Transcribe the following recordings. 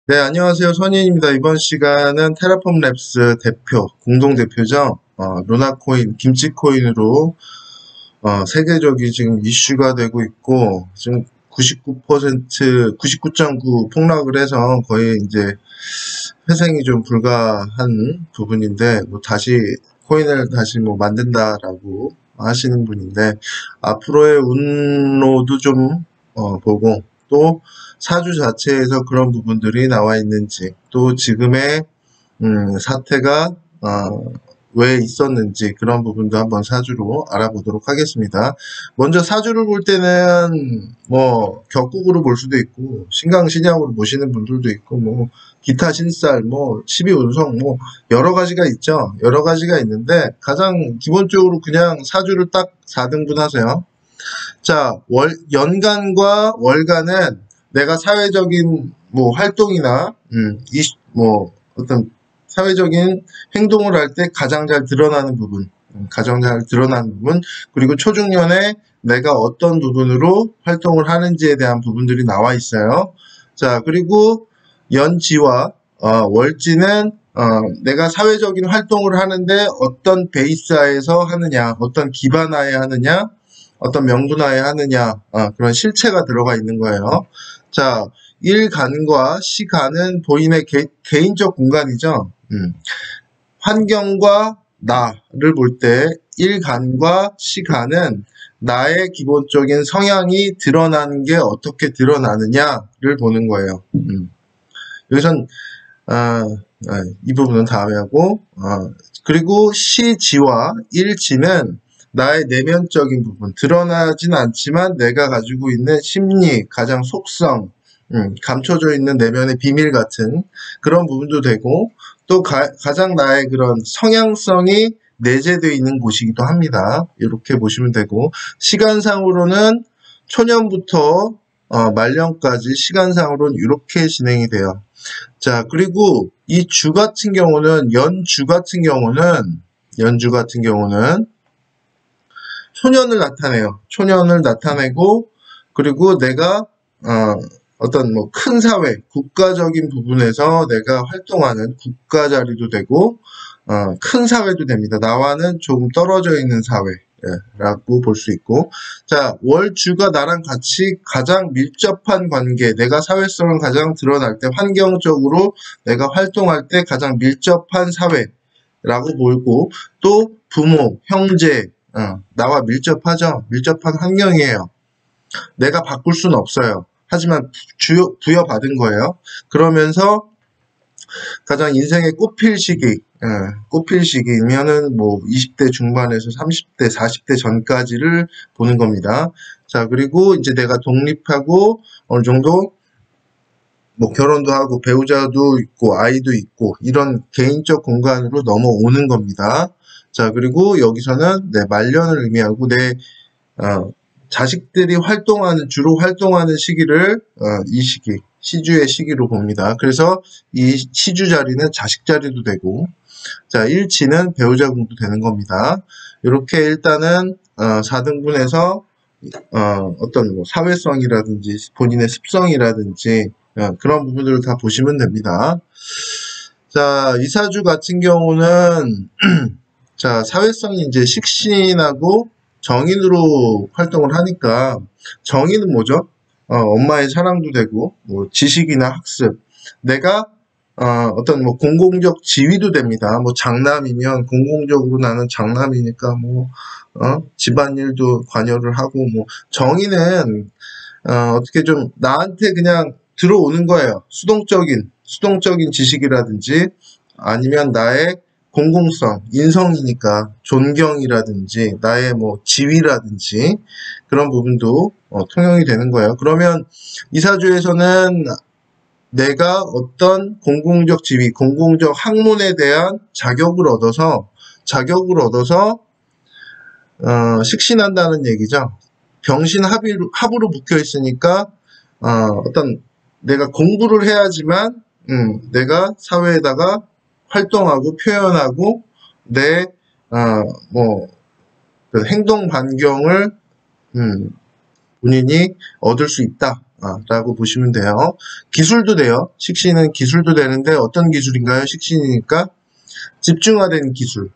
네, 안녕하세요. 선인입니다. 이번 시간은 테라폼 랩스 대표, 공동 대표죠. 루나코인, 김치코인으로 세계적인 지금 이슈가 되고 있고, 지금 99.9 폭락을 해서 거의 이제 회생이 좀 불가한 부분인데, 뭐 다시 코인을 다시 뭐 만든다라고 하시는 분인데, 앞으로의 운로도 좀 보고, 또 사주 자체에서 그런 부분들이 나와 있는지, 또 지금의 사태가 왜 있었는지 그런 부분도 한번 사주로 알아보도록 하겠습니다. 먼저 사주를 볼 때는 뭐 격국으로 볼 수도 있고 신강신약으로 보시는 분들도 있고 뭐 기타 신살 뭐 12운성 뭐 여러 가지가 있죠. 여러 가지가 있는데 가장 기본적으로 그냥 사주를 딱 4등분 하세요. 자, 연간과 월간은 내가 사회적인 뭐 활동이나 뭐 어떤 사회적인 행동을 할 때 가장 잘 드러나는 부분, 가장 잘 드러나는 부분, 그리고 초중년에 내가 어떤 부분으로 활동을 하는지에 대한 부분들이 나와 있어요. 자, 그리고 연지와 월지는 내가 사회적인 활동을 하는데 어떤 베이스하에서 하느냐, 어떤 기반하에 하느냐, 어떤 명분하에 하느냐, 그런 실체가 들어가 있는 거예요. 자, 일간과 시간은 본인의 개인적 공간이죠. 환경과 나를 볼 때 일간과 시간은 나의 기본적인 성향이 드러나는 게 어떻게 드러나느냐를 보는 거예요. 여기선 이 부분은 다음에 하고 그리고 시지와 일지는 나의 내면적인 부분, 드러나진 않지만 내가 가지고 있는 심리, 가장 속성, 감춰져 있는 내면의 비밀 같은 그런 부분도 되고 또 가장 나의 그런 성향성이 내재되어 있는 곳이기도 합니다. 이렇게 보시면 되고 시간상으로는 초년부터 말년까지 시간상으로는 이렇게 진행이 돼요. 자, 그리고 이 주 같은 경우는 연주 같은 경우는 초년을 나타내요. 초년을 나타내고 그리고 내가 어떤 뭐 큰 사회, 국가적인 부분에서 내가 활동하는 국가 자리도 되고 큰 사회도 됩니다. 나와는 조금 떨어져 있는 사회라고 볼 수 있고 자, 월주가 나랑 같이 가장 밀접한 관계, 내가 사회성을 가장 드러날 때 환경적으로 내가 활동할 때 가장 밀접한 사회라고 보고 또 부모, 형제, 나와 밀접하죠. 밀접한 환경이에요. 내가 바꿀 수는 없어요. 하지만 부여받은 거예요. 그러면서 가장 인생의 꽃필 시기, 꽃필 시기면은 뭐 20대 중반에서 30대, 40대 전까지를 보는 겁니다. 자, 그리고 이제 내가 독립하고 어느 정도 뭐 결혼도 하고 배우자도 있고 아이도 있고 이런 개인적 공간으로 넘어오는 겁니다. 자, 그리고 여기서는 내 말년을 의미하고 내 자식들이 주로 활동하는 시기를 이 시기, 시주의 시기로 봅니다. 그래서 이 시주 자리는 자식 자리도 되고, 자, 일치는 배우자 궁도 되는 겁니다. 이렇게 일단은 4등분해서 어떤 뭐 사회성이라든지 본인의 습성이라든지 그런 부분들을 다 보시면 됩니다. 자, 이사주 같은 경우는 자, 사회성이 이제 식신하고 정인으로 활동을 하니까 정인은 뭐죠? 엄마의 사랑도 되고 뭐 지식이나 학습, 내가 어떤 뭐 공공적 지위도 됩니다. 뭐 장남이면 공공적으로 나는 장남이니까 뭐 집안일도 관여를 하고 뭐 정인은 어떻게 좀 나한테 그냥 들어오는 거예요. 수동적인 지식이라든지 아니면 나의 공공성, 인성이니까 존경이라든지 나의 뭐 지위라든지 그런 부분도 통용이 되는 거예요. 그러면 이사주에서는 내가 어떤 공공적 지위, 공공적 학문에 대한 자격을 얻어서 식신한다는 얘기죠. 병신 합으로 묶여 있으니까 어떤 내가 공부를 해야지만 내가 사회에다가 활동하고 표현하고 내 그 행동 반경을 본인이 얻을 수 있다. 라고 보시면 돼요. 기술도 돼요. 식신은 기술도 되는데 어떤 기술인가요? 식신이니까 집중화된 기술.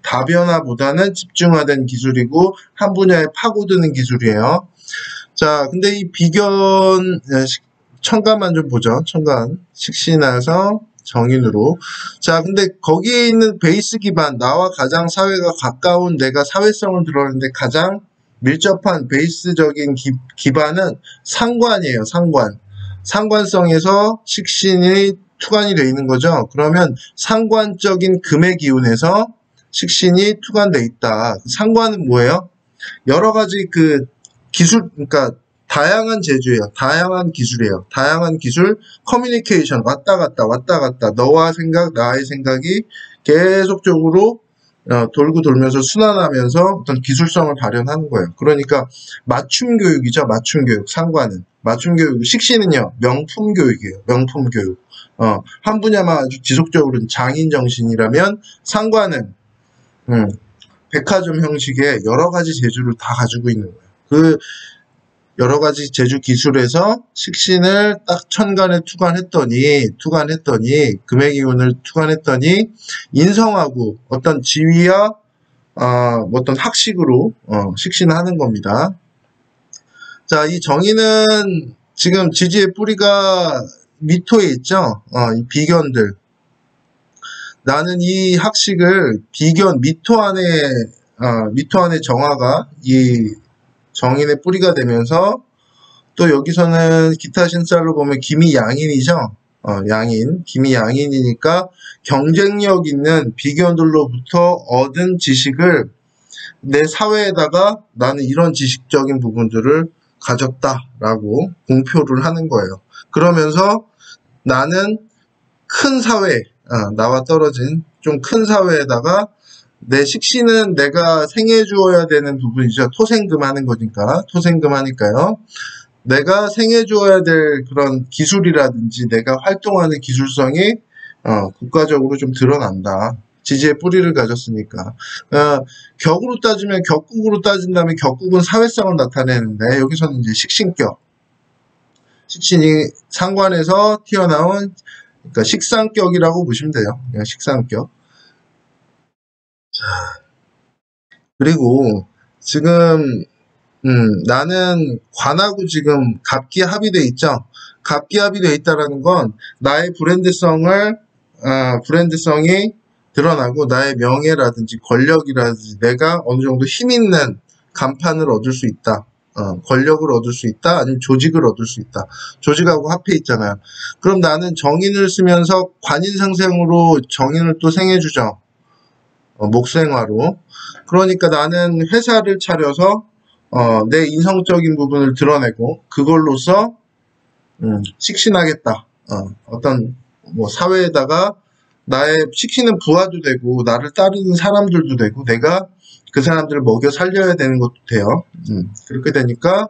다변화보다는 집중화된 기술이고 한 분야에 파고드는 기술이에요. 자, 근데 이 비견 천간만 좀 보죠. 천간 식신에서 정인으로. 자, 근데 거기에 있는 베이스 기반, 나와 가장 사회가 가까운 내가 사회성을 드러내는데 가장 밀접한 베이스적인 기반은 상관이에요. 상관. 상관성에서 식신이 투관이 되어 있는 거죠. 그러면 상관적인 금의 기운에서 식신이 투관되어 있다. 상관은 뭐예요? 여러 가지 그 기술, 그러니까 다양한 재주예요. 다양한 기술이에요. 다양한 기술, 커뮤니케이션, 왔다 갔다, 너와 생각, 나의 생각이 계속적으로 돌고 돌면서 순환하면서 어떤 기술성을 발현하는 거예요. 그러니까 맞춤 교육이죠. 맞춤 교육, 상관은. 맞춤 교육, 식신은요, 명품 교육이에요. 명품 교육. 한 분야만 아주 지속적으로 장인 정신이라면 상관은, 백화점 형식의 여러 가지 재주를 다 가지고 있는 거예요. 그 여러 가지 재주 기술에서 식신을 딱 천간에 투관했더니 금의 기운을 투관했더니 인성하고 어떤 지위와 어떤 학식으로 식신하는 겁니다. 자, 이 정의는 지금 지지의 뿌리가 미토에 있죠. 이 비견들. 나는 이 학식을 비견 미토 안에 정화가 이 정인의 뿌리가 되면서 또 여기서는 기타 신살로 보면 김이 양인이죠. 김이 양인이니까 경쟁력 있는 비견들로부터 얻은 지식을 내 사회에다가 나는 이런 지식적인 부분들을 가졌다라고 공표를 하는 거예요. 그러면서 나는 큰 사회, 나와 떨어진 좀 큰 사회에다가 내 식신은 내가 생해 주어야 되는 부분이죠. 토생금 하는 거니까. 토생금 하니까요. 내가 생해 주어야 될 그런 기술이라든지 내가 활동하는 기술성이 국가적으로 좀 드러난다. 지지의 뿌리를 가졌으니까. 격으로 따지면 격국으로 따진다면 격국은 사회성을 나타내는데 여기서는 이제 식신격. 식신이 상관에서 튀어나온 그러니까 식상격이라고 보시면 돼요. 그냥 식상격. 자, 그리고 지금 나는 관하고 지금 갑기 합의돼 있죠. 갑기 합의돼 있다라는 건 나의 브랜드성이 드러나고 나의 명예라든지 권력이라든지 내가 어느 정도 힘 있는 간판을 얻을 수 있다. 권력을 얻을 수 있다. 아니면 조직을 얻을 수 있다. 조직하고 합해 있잖아요. 그럼 나는 정인을 쓰면서 관인상생으로 정인을 또 생해주죠. 목생화로. 그러니까 나는 회사를 차려서 내 인성적인 부분을 드러내고 그걸로써 식신하겠다. 어떤 뭐 사회에다가 나의 식신은 부하도 되고 나를 따르는 사람들도 되고 내가 그 사람들을 먹여 살려야 되는 것도 돼요. 그렇게 되니까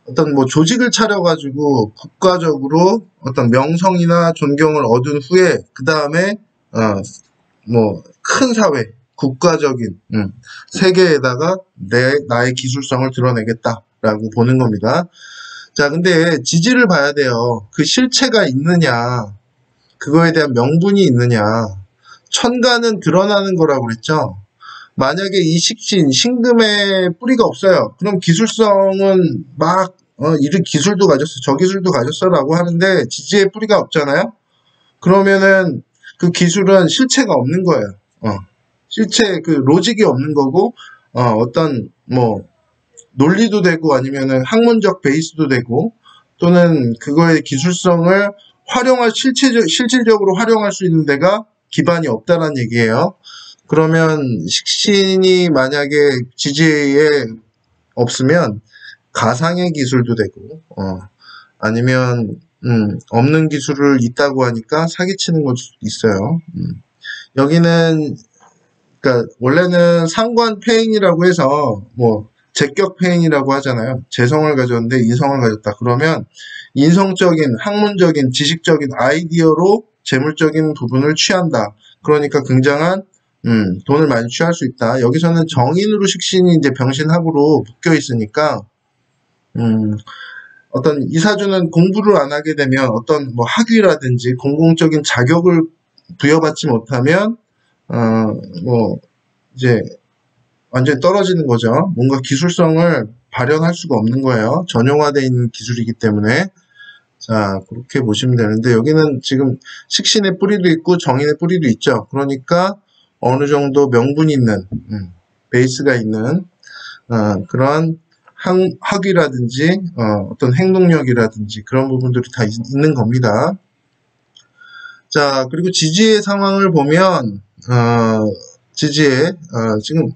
어떤 뭐 조직을 차려가지고 국가적으로 어떤 명성이나 존경을 얻은 후에 그 다음에 뭐 큰 사회, 국가적인 세계에다가 나의 기술성을 드러내겠다라고 보는 겁니다. 자, 근데 지지를 봐야 돼요. 그 실체가 있느냐, 그거에 대한 명분이 있느냐. 천간은 드러나는 거라고 그랬죠. 만약에 이 식신, 신금에 뿌리가 없어요. 그럼 기술성은 막 이런 기술도 가졌어, 저 기술도 가졌어라고 하는데 지지에 뿌리가 없잖아요. 그러면은 그 기술은 실체가 없는 거예요. 실체 그 로직이 없는 거고 어떤 뭐 논리도 되고 아니면은 학문적 베이스도 되고 또는 그거의 기술성을 실질적으로 활용할 수 있는 데가 기반이 없다는 얘기예요. 그러면 식신이 만약에 지지에 없으면 가상의 기술도 되고 아니면 없는 기술을 있다고 하니까 사기치는 것도 있어요. 여기는 그러니까 원래는 상관 폐인이라고 해서 뭐 제격 폐인이라고 하잖아요. 재성을 가졌는데 인성을 가졌다. 그러면 인성적인, 학문적인, 지식적인 아이디어로 재물적인 부분을 취한다. 그러니까 굉장한 돈을 많이 취할 수 있다. 여기서는 정인으로 식신이 이제 병신합으로 묶여 있으니까 어떤 이 사주는 공부를 안 하게 되면 어떤 뭐 학위라든지 공공적인 자격을 부여받지 못하면 뭐 이제 완전히 떨어지는 거죠. 뭔가 기술성을 발현할 수가 없는 거예요. 전용화되어 있는 기술이기 때문에. 자, 그렇게 보시면 되는데 여기는 지금 식신의 뿌리도 있고 정인의 뿌리도 있죠. 그러니까 어느 정도 명분 있는 베이스가 있는 그런 학위라든지 어떤 행동력이라든지 그런 부분들이 다 있는 겁니다. 자, 그리고 지지의 상황을 보면 지지의 지금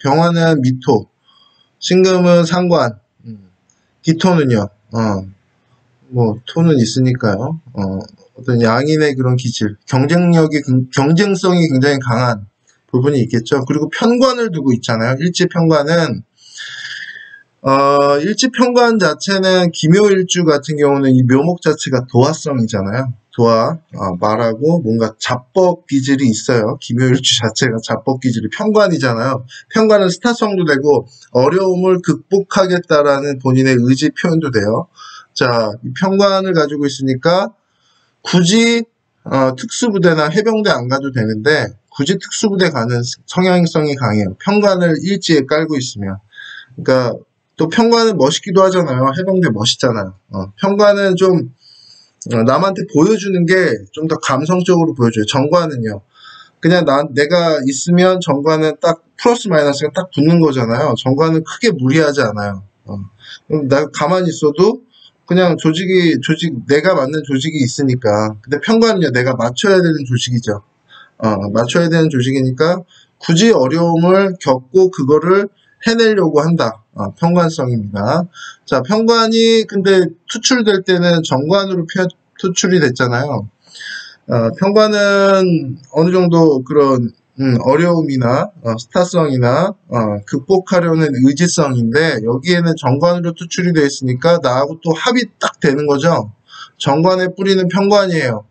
병화는 미토, 신금은 상관, 기토는요. 뭐 토는 있으니까요. 어떤 양인의 그런 기질, 경쟁성이 굉장히 강한 부분이 있겠죠. 그리고 편관을 두고 있잖아요. 일지편관은 일지편관 자체는 기묘일주 같은 경우는 이 묘목 자체가 도화성이잖아요. 도화, 말하고 뭔가 잡법 기질이 있어요. 기묘일주 자체가 잡법 기질이 편관이잖아요. 편관은 스타성도 되고 어려움을 극복하겠다라는 본인의 의지 표현도 돼요. 자, 이 편관을 가지고 있으니까 굳이 특수부대나 해병대 안 가도 되는데 굳이 특수부대 가는 성향성이 강해요. 편관을 일지에 깔고 있으면. 그러니까 또 편관은 멋있기도 하잖아요. 해병대 멋있잖아요. 편관은 좀 남한테 보여주는 게 좀 더 감성적으로 보여줘요. 정관은요. 그냥 내가 있으면 정관은 딱 플러스 마이너스가 딱 붙는 거잖아요. 정관은 크게 무리하지 않아요. 그럼 나 가만히 있어도 그냥 내가 맞는 조직이 있으니까. 근데 편관은요, 내가 맞춰야 되는 조직이죠. 맞춰야 되는 조직이니까 굳이 어려움을 겪고 그거를 해내려고 한다. 편관성입니다. 자, 편관이 근데 투출될 때는 정관으로 투출이 됐잖아요. 편관은 어느 정도 그런 어려움이나 스타성이나 극복하려는 의지성인데 여기에는 정관으로 투출이 되어 있으니까 나하고 또 합이 딱 되는 거죠. 정관의 뿌리는 편관이에요.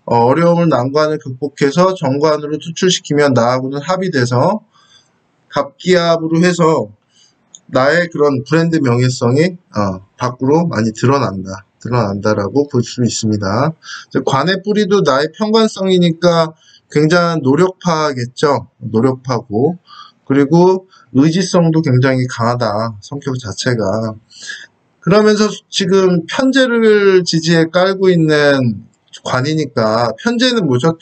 어려움을 난관을 극복해서 정관으로 투출시키면 나하고는 합이 돼서 갑기합으로 해서 나의 그런 브랜드 명예성이 밖으로 많이 드러난다라고 볼 수 있습니다. 관의 뿌리도 나의 편관성이니까 굉장한 노력파겠죠. 노력파고 그리고 의지성도 굉장히 강하다. 성격 자체가. 그러면서 지금 편제를 지지에 깔고 있는 관이니까 편제는 뭐죠?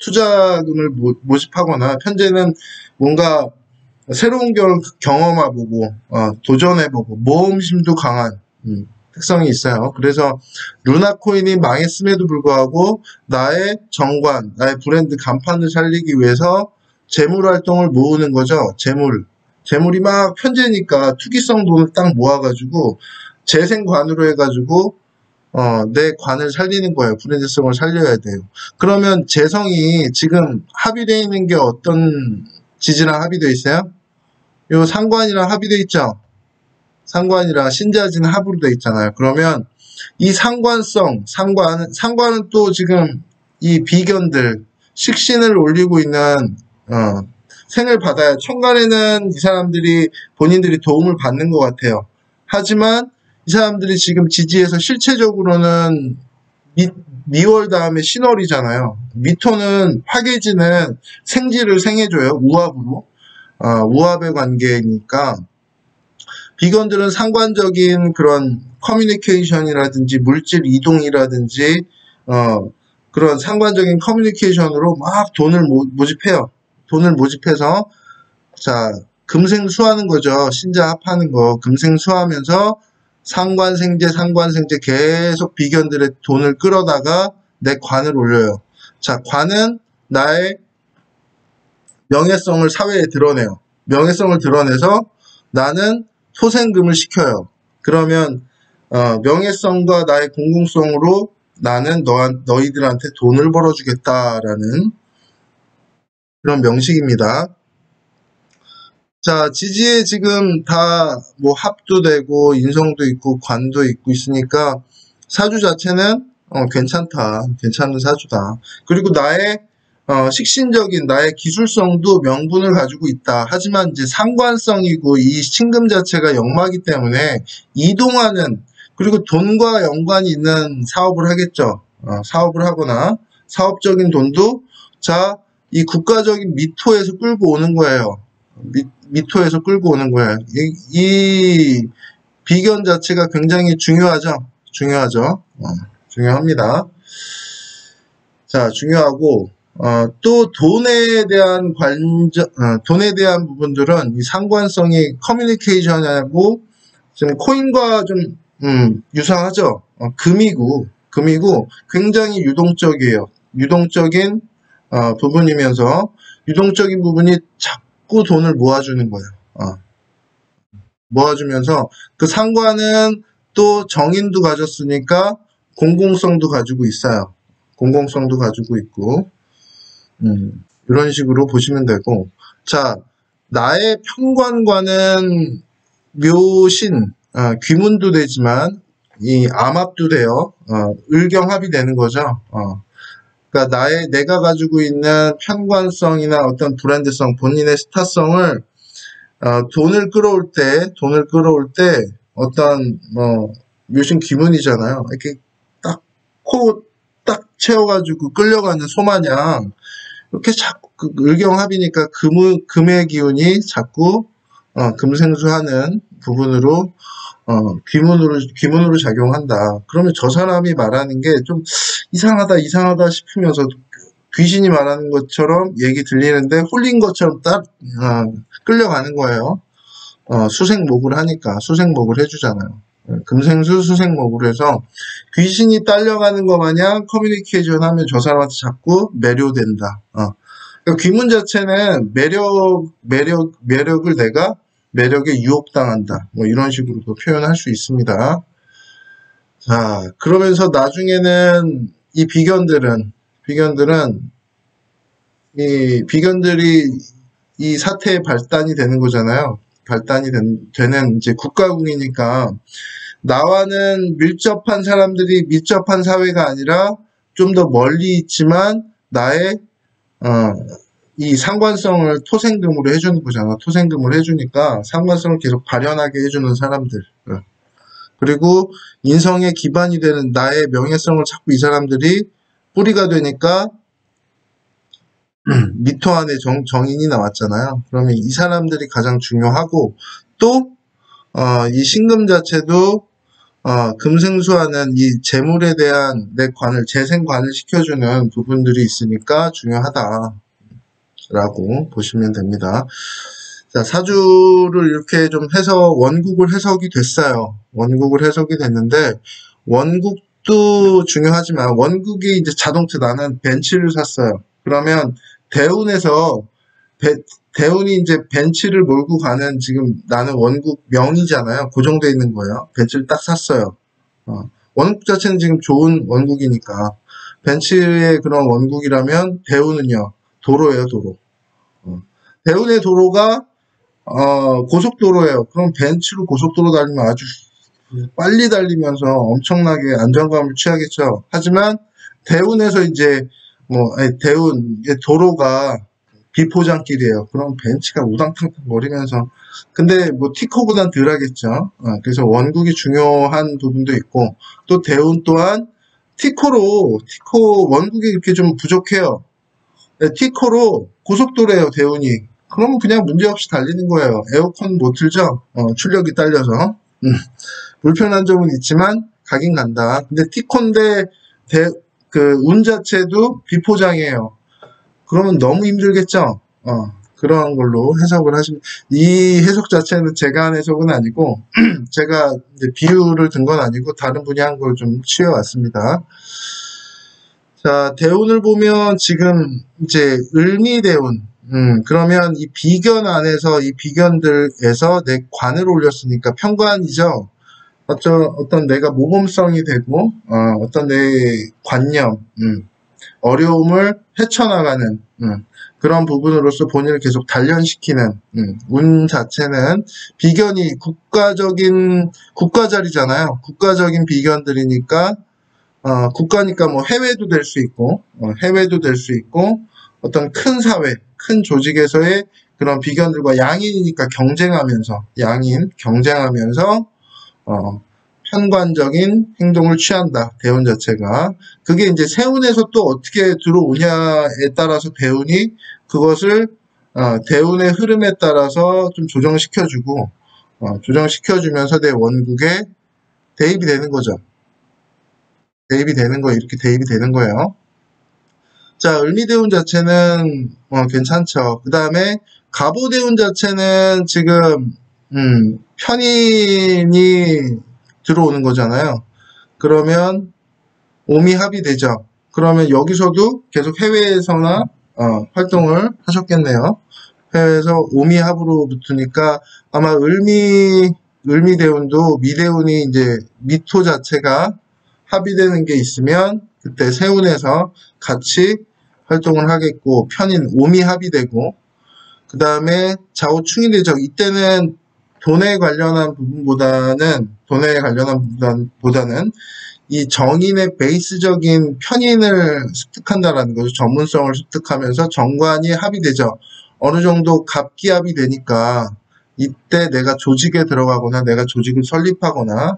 투자금을 모집하거나 편제는 뭔가 새로운 걸 경험해보고 도전해보고 모험심도 강한 특성이 있어요. 그래서 루나코인이 망했음에도 불구하고 나의 정관, 나의 브랜드 간판을 살리기 위해서 재물활동을 모으는 거죠. 재물이 막 편제니까 투기성 돈을 딱 모아가지고 재생관으로 해가지고 내 관을 살리는 거예요. 브랜드성을 살려야 돼요. 그러면 재성이 지금 합의되어 있는 게 어떤 지지랑 합의되어 있어요? 요 상관이랑 합의되어 있죠? 상관이랑 신자지는 합으로 되어 있잖아요. 그러면 이 상관은 또 지금 이 비견들, 식신을 올리고 있는, 생을 받아야, 천간에는 이 사람들이 본인들이 도움을 받는 것 같아요. 하지만 이 사람들이 지금 지지에서 실체적으로는 미월 다음에 신월이잖아요. 미토는 화계지는 생지를 생해줘요. 우합으로. 우합의 관계니까 비건들은 상관적인 그런 커뮤니케이션이라든지 물질 이동이라든지 그런 상관적인 커뮤니케이션으로 막 돈을 모집해요. 돈을 모집해서 자 금생수하는 거죠. 신자 합하는 거 금생수하면서 상관생제 계속 비견들의 돈을 끌어다가 내 관을 올려요. 자 관은 나의 명예성을 사회에 드러내요. 명예성을 드러내서 나는 소생금을 시켜요. 그러면 명예성과 나의 공공성으로 나는 너희들한테 돈을 벌어주겠다라는 그런 명식입니다. 자, 지지에 지금 다 뭐 합도 되고 인성도 있고 관도 있고 있으니까 사주 자체는 괜찮다. 괜찮은 사주다. 그리고 나의 식신적인 나의 기술성도 명분을 가지고 있다. 하지만 이제 상관성이고 이 신금 자체가 역마기 때문에 이동하는 그리고 돈과 연관이 있는 사업을 하겠죠. 사업을 하거나 사업적인 돈도 자, 이 국가적인 미토에서 끌고 오는 거예요. 미토에서 끌고 오는 거예요. 이 비견 자체가 굉장히 중요하죠. 중요합니다. 자, 중요하고 또 돈에 대한 돈에 대한 부분들은 이 상관성이 커뮤니케이션하고 좀 코인과 좀 유사하죠. 금이고 굉장히 유동적이에요. 유동적인 부분이면서 유동적인 부분이 자꾸 돈을 모아주는 거예요. 모아주면서 그 상관은 또 정인도 가졌으니까 공공성도 가지고 있어요. 공공성도 가지고 있고 이런 식으로 보시면 되고, 자, 나의 편관과는 묘신, 귀문도 되지만 이 암합도 돼요. 을경합이 되는 거죠. 그러니까 내가 가지고 있는 편관성이나 어떤 브랜드성, 본인의 스타성을 돈을 끌어올 때 어떤 묘신 귀문이잖아요. 이렇게 딱 채워가지고 끌려가는 소마냥 이렇게 자꾸 을경합이니까 금의 기운이 자꾸 금생수하는 부분으로 귀문으로 작용한다. 그러면 저 사람이 말하는 게 좀 이상하다 싶으면서 귀신이 말하는 것처럼 얘기 들리는데 홀린 것처럼 딱 끌려가는 거예요. 수생목을 하니까 수생목을 해주잖아요. 금생수 수생목으로 해서 귀신이 딸려가는 것 마냥 커뮤니케이션 하면 저 사람한테 자꾸 매료된다. 그러니까 귀문 자체는 매력을 내가 매력에 유혹당한다. 뭐 이런 식으로도 표현할 수 있습니다. 자, 그러면서 나중에는 이 비견들이 이 사태의 발단이 되는 거잖아요. 발단이 되는 이제 국가궁이니까 나와는 밀접한 사람들이 밀접한 사회가 아니라 좀 더 멀리 있지만 나의 이 상관성을 토생금으로 해주는 거잖아. 토생금을 해주니까 상관성을 계속 발현하게 해주는 사람들. 그리고 인성의 기반이 되는 나의 명예성을 자꾸 이 사람들이 뿌리가 되니까 미토 안에 정인이 나왔잖아요. 그러면 이 사람들이 가장 중요하고 또 이 신금 자체도 금생수하는 이 재물에 대한 내 관을 재생관을 시켜주는 부분들이 있으니까 중요하다라고 보시면 됩니다. 자, 사주를 이렇게 좀 해서 원국을 해석이 됐어요. 원국을 해석이 됐는데 원국도 중요하지만 원국이 이제 자동차 나는 벤츠를 샀어요. 그러면 대운이 이제 벤츠를 몰고 가는 지금 나는 원국 명이잖아요. 고정되어 있는 거예요. 벤츠를 딱 샀어요. 원국 자체는 지금 좋은 원국이니까 벤츠의 그런 원국이라면 대운은요. 도로예요. 도로. 대운의 도로가 고속도로예요. 그럼 벤츠로 고속도로 달리면 아주 빨리 달리면서 엄청나게 안정감을 취하겠죠. 하지만 대운에서 이제 대운의 도로가 비포장길이에요. 그럼 벤츠가 우당탕탕 거리면서 근데 티코보단 덜 하겠죠. 그래서 원국이 중요한 부분도 있고 또 대운 또한 티코 원국이 이렇게 좀 부족해요. 티코로 고속도로예요. 대운이. 그러면 그냥 문제없이 달리는 거예요. 에어컨 못 틀죠? 출력이 딸려서. 불편한 점은 있지만 가긴 간다. 근데 티코인데 운 자체도 비포장이에요. 그러면 너무 힘들겠죠? 그런 걸로 해석을 하시면, 이 해석 자체는 제가 한 해석은 아니고, 제가 이제 비유를 든 건 아니고, 다른 분이 한 걸 좀 취해왔습니다. 자, 대운을 보면 지금 이제 을미대운, 그러면 이 비견 안에서 이 비견들에서 내 관을 올렸으니까 편관이죠. 어떤 내가 모범성이 되고, 어떤 내 관념, 어려움을 헤쳐나가는, 그런 부분으로서 본인을 계속 단련시키는, 운 자체는 비견이 국가자리잖아요. 국가적인 비견들이니까, 국가니까 해외도 될 수 있고, 어떤 큰 사회, 큰 조직에서의 그런 비견들과 양인이니까 경쟁하면서, 편관적인 행동을 취한다. 대운 자체가. 그게 이제 세운에서 또 어떻게 들어오냐에 따라서 대운이 그것을 대운의 흐름에 따라서 좀 조정시켜주고 조정시켜주면서 내 원국에 대입이 되는 거죠. 대입이 되는 거 이렇게 대입이 되는 거예요. 자, 을미대운 자체는 괜찮죠. 그 다음에 갑오대운 자체는 지금 편인이 들어오는 거잖아요. 그러면 오미합이 되죠. 그러면 여기서도 계속 해외에서나 활동을 하셨겠네요. 해외에서 오미합으로 붙으니까 아마 을미대운도 미대운이 이제 미토 자체가 합의되는 게 있으면 그때 세운에서 같이 활동을 하겠고 편인 오미합이 되고 그 다음에 좌우충이 되죠. 이때는 돈에 관련한 부분보다는 이 정인의 베이스적인 편인을 습득한다라는 거죠. 전문성을 습득하면서 정관이 합의되죠. 어느 정도 갑기합이 되니까 이때 내가 조직에 들어가거나 내가 조직을 설립하거나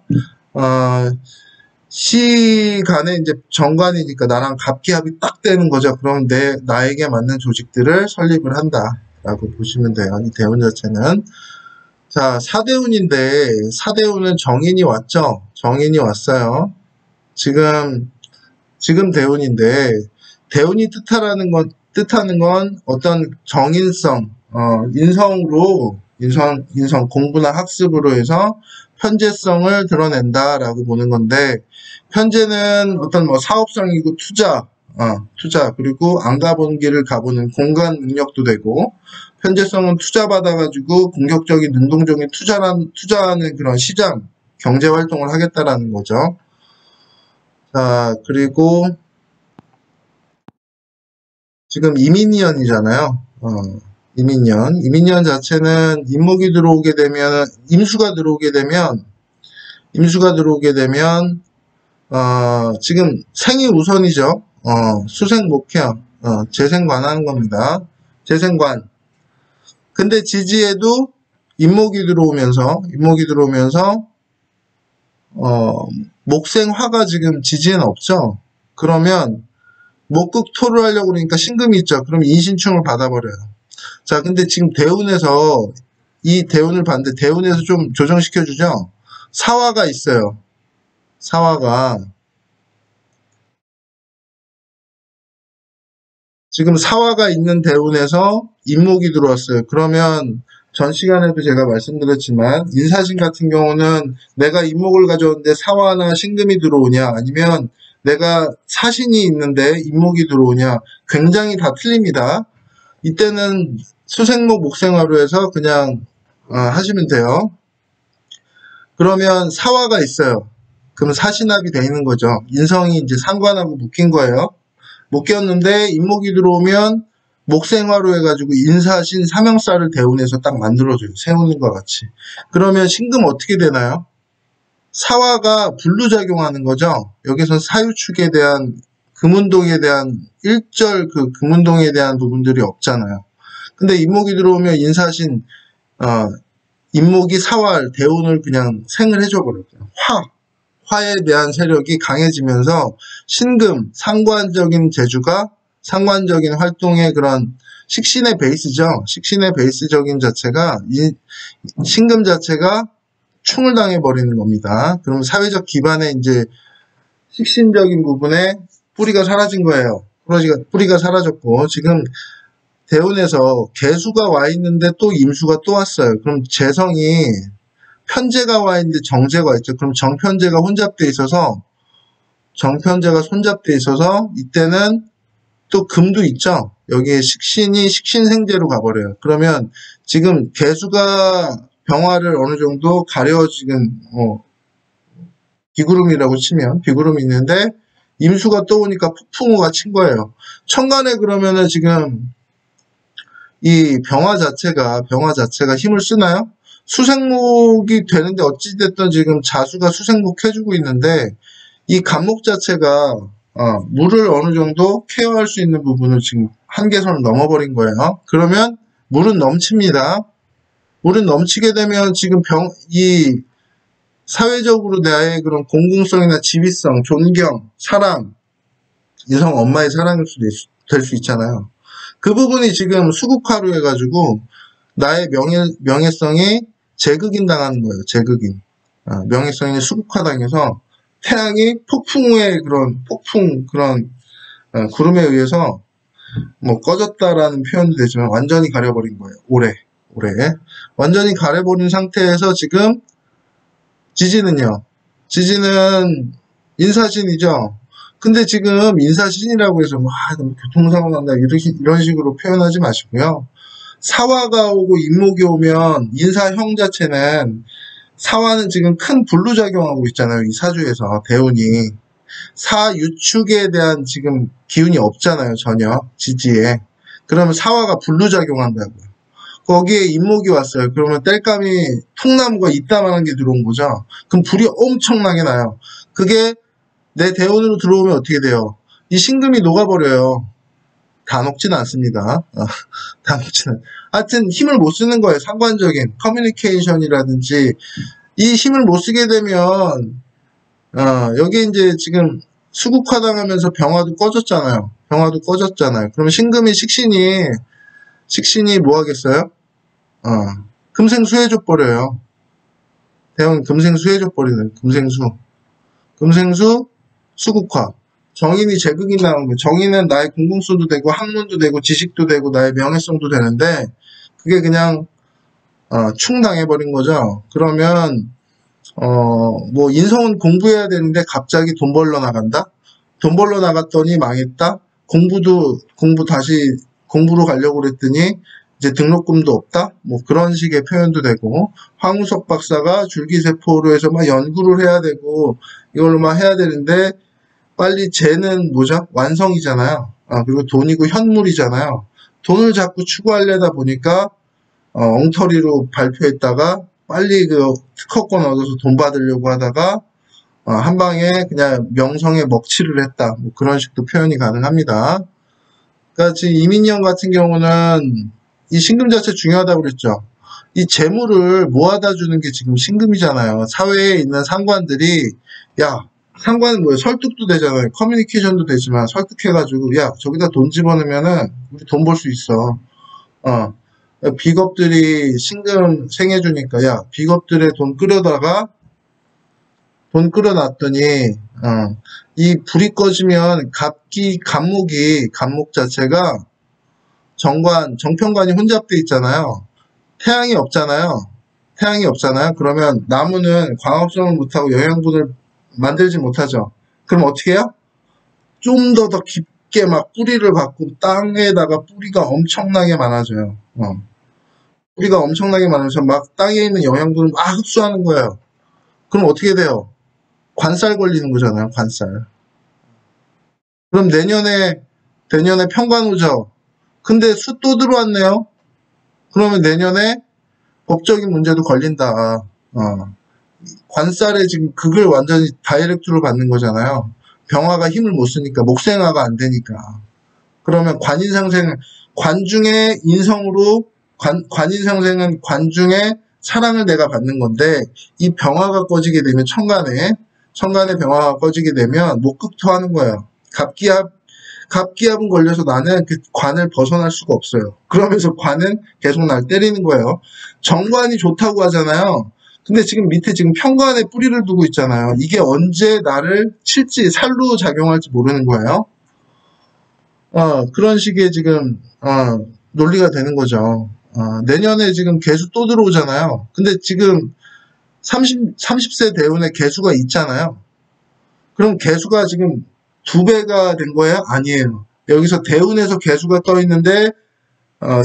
시간에 이제 정관이니까 나랑 갑기합이 딱 되는 거죠. 그럼 나에게 맞는 조직들을 설립을 한다라고 보시면 돼요. 이 대운 자체는. 자, 사대운인데 사대운은 정인이 왔죠. 정인이 왔어요. 지금 대운인데 대운이 뜻하는 건 어떤 정인성, 인성 공부나 학습으로 해서 편재성을 드러낸다라고 보는 건데 편재는 어떤 사업성이고 투자 그리고 안 가본 길을 가보는 공간 능력도 되고 편재성은 투자 받아가지고 공격적인 능동적인 투자하는 그런 시장 경제 활동을 하겠다라는 거죠. 자, 그리고 지금 이민년이잖아요. 이민년 자체는 임수가 들어오게 되면 지금 생이 우선이죠. 수생목형, 재생관하는 겁니다. 재생관. 근데 지지에도 임목이 들어오면서 목생화가 지금 지지에는 없죠. 그러면 목극토를 하려고 그러니까 신금이 있죠. 그럼 인신충을 받아버려요. 자, 근데 지금 대운에서 이 대운을 봤는데 대운에서 좀 조정시켜주죠. 사화가 있어요. 지금 사화가 있는 대운에서 임목이 들어왔어요. 그러면 전 시간에도 제가 말씀드렸지만 인사신 같은 경우는 내가 임목을 가져오는데 사화나 신금이 들어오냐 아니면 내가 사신이 있는데 임목이 들어오냐 굉장히 다 틀립니다. 이때는 수생목 목생화로 해서 그냥 하시면 돼요. 그러면 사화가 있어요. 그럼 사신합이 돼 있는 거죠. 인성이 이제 상관하고 묶인 거예요. 묶였는데 임목이 들어오면 목생화로 해가지고 인사신 삼형살을 대운해서 딱 만들어줘요. 세우는 것 같이. 그러면 신금 어떻게 되나요? 사화가 불루작용하는 거죠. 여기서 사유축에 대한 금운동에 대한 일절 그 금운동에 대한 부분들이 없잖아요. 근데 임목이 들어오면 인사신 임목이 사활 대운을 그냥 생을 해줘 버려요. 화에 대한 세력이 강해지면서 신금 상관적인 재주가 상관적인 활동의 그런 식신의 베이스죠. 식신의 베이스적인 자체가 신금 자체가 충을 당해버리는 겁니다. 그럼 사회적 기반에 이제 식신적인 부분에 뿌리가 사라진 거예요. 뿌리가 사라졌고 지금 대운에서 개수가 와 있는데 또 임수가 또 왔어요. 그럼 재성이 편재가 와 있는데 정재가 있죠. 그럼 정편재가 손잡돼 있어서 이때는 또 금도 있죠. 여기에 식신이 식신생재로 가버려요. 그러면 지금 개수가 병화를 어느 정도 지금 비구름이라고 치면 비구름이 있는데 임수가 떠오니까 폭풍우가 친 거예요. 천간에 그러면은 지금 이 병화 자체가 힘을 쓰나요? 수생목이 되는데 어찌됐든 지금 자수가 수생목 해주고 있는데 이 간목 자체가 물을 어느 정도 케어할 수 있는 부분을 지금 한계선을 넘어버린 거예요. 그러면 물은 넘칩니다. 물은 넘치게 되면 지금 이 사회적으로 나의 그런 공공성이나 지위성, 존경, 사랑, 이성 엄마의 사랑일 수도 될 수 있잖아요. 그 부분이 지금 수국화로 해가지고 나의 명예성이 재극인 당하는 거예요. 재극인. 명예성이 수국화당해서 태양이 폭풍우의 그런 구름에 의해서 뭐 꺼졌다라는 표현도 되지만 완전히 가려버린 거예요. 올해. 완전히 가려버린 상태에서 지금 지지는요. 지지는 인사신이죠. 근데 지금 인사신이라고 해서 교통사고 난다 이런 식으로 표현하지 마시고요. 사화가 오고 인목이 오면 인사형 자체는 사화는 지금 큰 불루작용하고 있잖아요. 이 사주에서 대운이 사유축에 대한 지금 기운이 없잖아요. 전혀 지지에. 그러면 사화가 불루작용한다고요. 거기에 인목이 왔어요. 그러면 땔감이 통나무가 이따만한 게 들어온 거죠. 그럼 불이 엄청나게 나요. 그게 내 대운으로 들어오면 어떻게 돼요? 이 신금이 녹아버려요. 다 녹지는 않습니다. 다 녹지는. 하여튼 힘을 못 쓰는 거예요. 상관적인 커뮤니케이션이라든지 이 힘을 못 쓰게 되면 여기 이제 지금 수국화당하면서 병화도 꺼졌잖아요. 그러면 신금이 식신이 뭐 하겠어요? 금생수해줘 버려요. 대원 금생수해줘 버리는 금생수 수국화. 정인이 재극이 나오는 거예요. 정인은 나의 공공성도 되고 학문도 되고 지식도 되고 나의 명예성도 되는데 그게 그냥 충당해버린 거죠. 그러면 뭐 인성은 공부해야 되는데 갑자기 돈 벌러 나간다? 돈 벌러 나갔더니 망했다? 공부로 가려고 그랬더니 이제 등록금도 없다? 뭐 그런 식의 표현도 되고 황우석 박사가 줄기세포로 해서 막 연구를 해야 되고 이걸로 막 해야 되는데 빨리 쟤는 뭐죠? 완성이잖아요. 그리고 돈이고 현물이잖아요. 돈을 자꾸 추구하려다 보니까 엉터리로 발표했다가 빨리 그 특허권 얻어서 돈 받으려고 하다가 한 방에 그냥 명성에 먹칠을 했다. 뭐 그런 식도 표현이 가능합니다. 그러니까 지금 이민영 같은 경우는 이 신금 자체 중요하다고 그랬죠. 이 재물을 모아다 주는 게 지금 신금이잖아요. 사회에 있는 상관들이 상관은 뭐예요? 설득도 되잖아요. 커뮤니케이션도 되지만 설득해가지고 저기다 돈 집어넣으면은 우리 돈 벌 수 있어. 비겁들이 신금 생해주니까 비겁들의 돈 끌어놨더니 이 불이 꺼지면 간목 자체가 정편관이 혼잡돼 있잖아요. 태양이 없잖아요. 그러면 나무는 광합성을 못하고 영양분을 만들지 못하죠. 그럼 어떻게 해요? 좀 더 깊게 막 뿌리를 받고 땅에다가 뿌리가 엄청나게 많아져요. 뿌리가 엄청나게 많아서 막 땅에 있는 영양분을 막 흡수하는 거예요. 그럼 어떻게 돼요? 관살 걸리는 거잖아요. 관살. 그럼 내년에 평관 오죠. 근데 수 또 들어왔네요. 그러면 내년에 법적인 문제도 걸린다. 관살에 지금 극을 완전히 다이렉트로 받는 거잖아요. 병화가 힘을 못 쓰니까 목생화가 안 되니까. 그러면 관중의 인성으로 관인상생은 관중의 사랑을 내가 받는 건데 이 병화가 꺼지게 되면 천간의 병화가 꺼지게 되면 목극토하는 거예요. 갑기합은 걸려서 나는 그 관을 벗어날 수가 없어요. 그러면서 관은 계속 날 때리는 거예요. 정관이 좋다고 하잖아요. 근데 지금 밑에 지금 편관에 뿌리를 두고 있잖아요. 이게 언제 나를 칠지 살로 작용할지 모르는 거예요. 그런 식의 지금 논리가 되는 거죠. 내년에 지금 개수 또 들어오잖아요. 근데 지금 30세 대운에 개수가 있잖아요. 그럼 개수가 지금 2배가 된 거예요? 아니에요. 여기서 대운에서 개수가 떠 있는데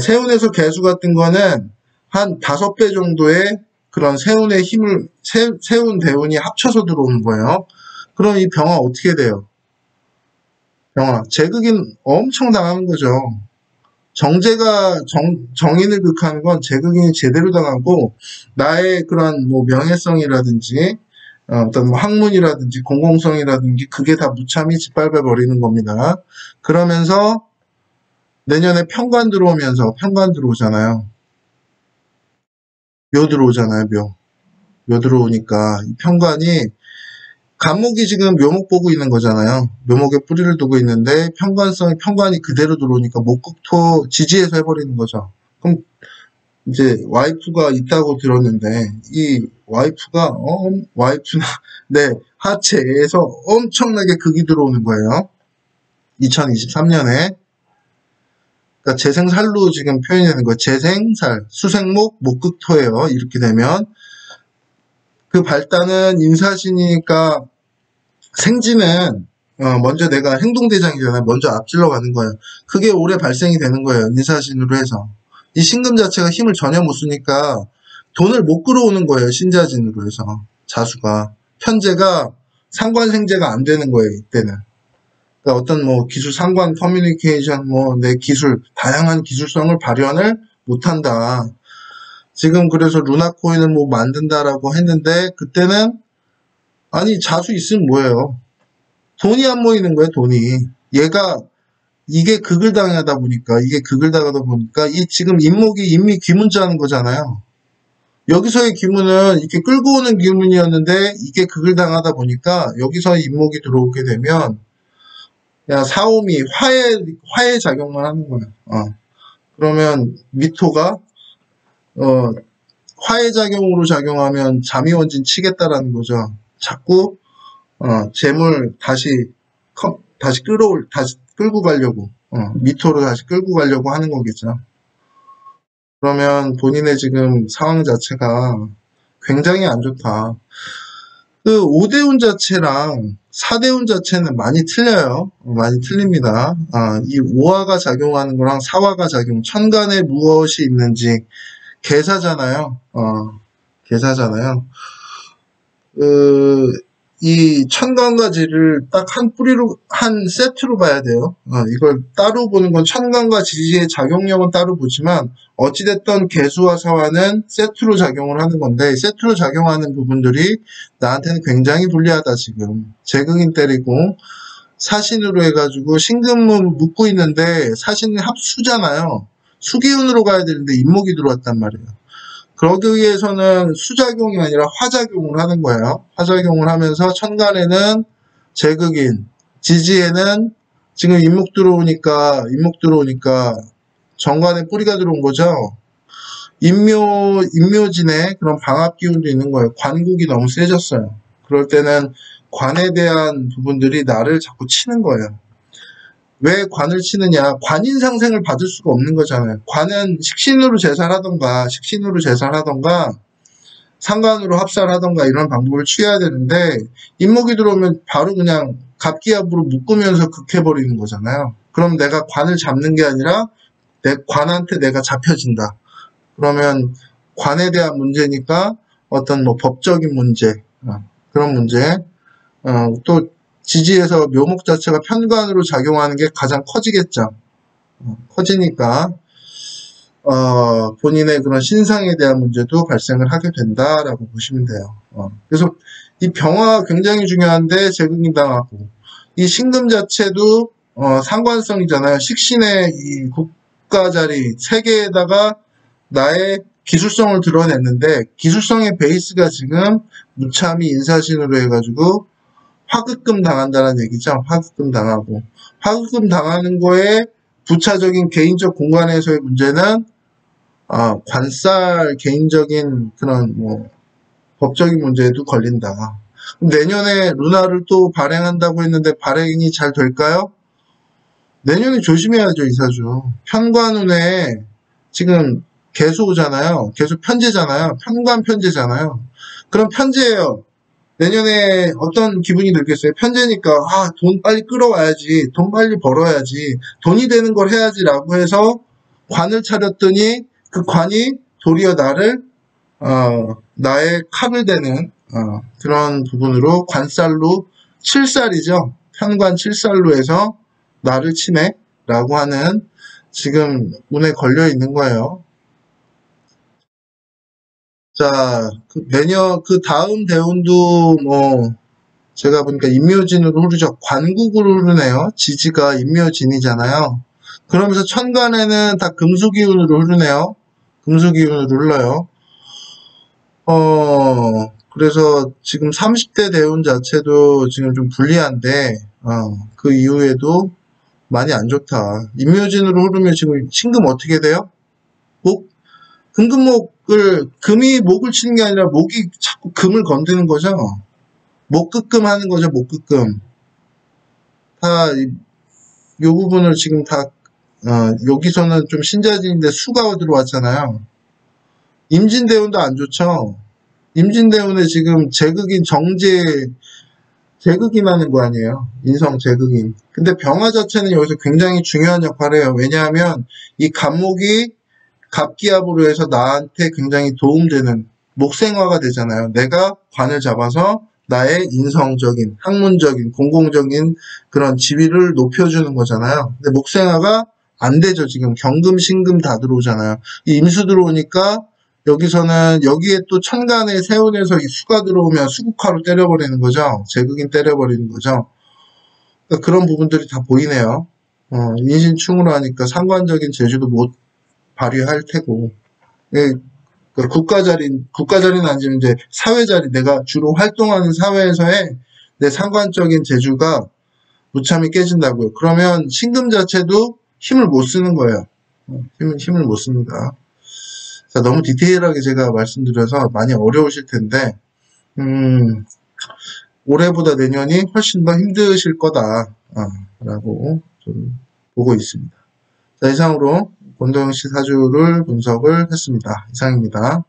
세운에서 개수가 뜬 거는 한 5배 정도의 그런 세운의 힘을 세운 대운이 합쳐서 들어오는 거예요. 그럼 이 병화 어떻게 돼요? 병화 재극인 엄청 당하는 거죠. 정제가 정인을 극하는 건 재극인이 제대로 당하고 나의 그런 뭐 명예성이라든지 어떤 뭐 학문이라든지 공공성이라든지 그게 다 무참히 짓밟아 버리는 겁니다. 그러면서 내년에 편관 들어오잖아요. 묘 들어오잖아요. 묘. 묘 들어오니까 이 편관이 간목이 지금 묘목 보고 있는 거잖아요. 묘목에 뿌리를 두고 있는데 편관이 그대로 들어오니까 목극토 지지해서 해버리는 거죠. 그럼 이제 와이프가 있다고 들었는데 이 와이프가 네, 하체에서 엄청나게 극이 들어오는 거예요. 2023년에. 그러니까 재생살로 지금 표현이 되는 거예요. 재생살, 수생목, 목극토예요. 이렇게 되면 그 발단은 인사신이니까 생지는 먼저 내가 행동대장이잖아요. 먼저 앞질러 가는 거예요. 그게 올해 발생이 되는 거예요. 인사신으로 해서. 이 신금 자체가 힘을 전혀 못 쓰니까 돈을 못 끌어오는 거예요. 신자진으로 해서. 자수가. 편제가 상관생제가 안 되는 거예요. 이때는. 그러니까 어떤 뭐 기술 상관 커뮤니케이션 내 기술 다양한 기술성을 발현을 못한다. 지금 그래서 루나 코인을 뭐 만든다라고 했는데 그때는 아니 자수 있으면 뭐예요? 돈이 안 모이는 거예요. 돈이. 얘가 이게 극을 당하다 보니까 이 지금 인목이 인미 귀문자 하는 거잖아요. 여기서의 귀문은 이렇게 끌고 오는 귀문이었는데 이게 극을 당하다 보니까 여기서 인목이 들어오게 되면 야 사오미 화해 작용만 하는 거예요. 그러면 미토가 화해 작용으로 작용하면 자미원진 치겠다라는 거죠. 자꾸 재물 다시 끌고 가려고 미토로 다시 끌고 가려고 하는 거겠죠. 그러면 본인의 지금 상황 자체가 굉장히 안 좋다. 그 5대운 자체랑 4대운 자체는 많이 틀려요. 많이 틀립니다. 이 5화가 작용하는 거랑 4화가 천간에 무엇이 있는지 계사잖아요. 계사잖아요. 이 천간과 지를 딱 한 뿌리로, 한 세트로 봐야 돼요. 이걸 따로 보는 건 천간과 지지의 작용력은 따로 보지만, 어찌됐든 개수와 사화는 세트로 작용을 하는 건데, 세트로 작용하는 부분들이 나한테는 굉장히 불리하다, 지금. 재극인 때리고, 사신으로 해가지고, 신금은 묶고 있는데, 사신이 합수잖아요. 수기운으로 가야 되는데, 인목이 들어왔단 말이에요. 그러기 위해서는 수작용이 아니라 화작용을 하는 거예요. 화작용을 하면서 천간에는 재극인, 지지에는 지금 인목 들어오니까 정관에 뿌리가 들어온 거죠. 인묘진에 그런 방합 기운도 있는 거예요. 관국이 너무 세졌어요. 그럴 때는 관에 대한 부분들이 나를 자꾸 치는 거예요. 왜 관을 치느냐? 관인 상생을 받을 수가 없는 거잖아요. 관은 식신으로 제살하던가 상관으로 합살하던가 이런 방법을 취해야 되는데 인목이 들어오면 바로 그냥 갑기압으로 묶으면서 극해버리는 거잖아요. 그럼 내가 관을 잡는 게 아니라 내 관한테 내가 잡혀진다. 그러면 관에 대한 문제니까 어떤 뭐 법적인 문제, 그런 문제, 또 지지에서 묘목 자체가 편관으로 작용하는 게 가장 커지겠죠. 커지니까 본인의 그런 신상에 대한 문제도 발생을 하게 된다라고 보시면 돼요. 그래서 이 병화가 굉장히 중요한데 재극인 당하고 이 신금 자체도 상관성이잖아요. 식신의 이 국가 자리 세계에다가 나의 기술성을 드러냈는데 기술성의 베이스가 지금 무참히 인사신으로 해가지고 화급금 당한다는 얘기죠. 화급금 당하고. 화급금 당하는 거에 부차적인 개인적 공간에서의 문제는, 관살 개인적인 그런 뭐, 법적인 문제에도 걸린다. 내년에 루나를 또 발행한다고 했는데 발행이 잘 될까요? 내년에 조심해야죠, 이사주. 편관운에 지금 개수잖아요. 개수 편제잖아요. 편관 편제잖아요. 그럼 편제예요. 내년에 어떤 기분이 들겠어요? 편제니까 돈 빨리 끌어와야지, 돈 빨리 벌어야지, 돈이 되는 걸 해야지라고 해서 관을 차렸더니 그 관이 도리어 나의 칼을 대는 그런 부분으로 관살로 7살이죠. 편관 7살로 해서 나를 치네라고 하는 지금 운에 걸려 있는 거예요. 자, 그 다음 대운도 제가 보니까 인묘진으로 흐르죠. 관국으로 흐르네요. 지지가 인묘진이잖아요. 그러면서 천간에는 다 금수기운으로 흐르네요. 금수기운으로 흘러요. 그래서 지금 30대 대운 자체도 지금 좀 불리한데, 그 이후에도 많이 안 좋다. 임묘진으로 흐르면 지금 신금 어떻게 돼요? 목? 금금목을, 금이 목을 치는 게 아니라 목이 자꾸 금을 건드는 거죠. 목극금 하는 거죠, 목극금. 다, 요 부분을 지금 다, 여기서는 좀 신자진인데 수가 들어왔잖아요. 임진대운도 안 좋죠. 임진대운에 지금 제극인 제극인 하는 거 아니에요. 인성 제극인. 근데 병화 자체는 여기서 굉장히 중요한 역할을 해요. 왜냐하면 이 갑목이 갑기압으로 해서 나한테 굉장히 도움되는 목생화가 되잖아요. 내가 관을 잡아서 나의 인성적인, 학문적인, 공공적인 그런 지위를 높여주는 거잖아요. 근데 목생화가 안 되죠. 지금 경금, 신금 다 들어오잖아요. 이 임수 들어오니까 여기서는 여기에 또 천간에 세운에서 이 수가 들어오면 수국화로 때려버리는 거죠. 제극인 때려버리는 거죠. 그러니까 그런 부분들이 다 보이네요. 인신충으로 하니까 상관적인 재주도 못 발휘할 테고. 예, 그 국가 자리는 아니지만 이제 사회 자리, 내가 주로 활동하는 사회에서의 내 상관적인 재주가 무참히 깨진다고요. 그러면 신금 자체도 힘을 못 쓰는 거예요. 힘을 못 씁니다. 자, 너무 디테일하게 제가 말씀드려서 많이 어려우실 텐데, 올해보다 내년이 훨씬 더 힘드실 거다, 라고 좀 보고 있습니다. 자, 이상으로 권도영 씨 사주를 분석을 했습니다. 이상입니다.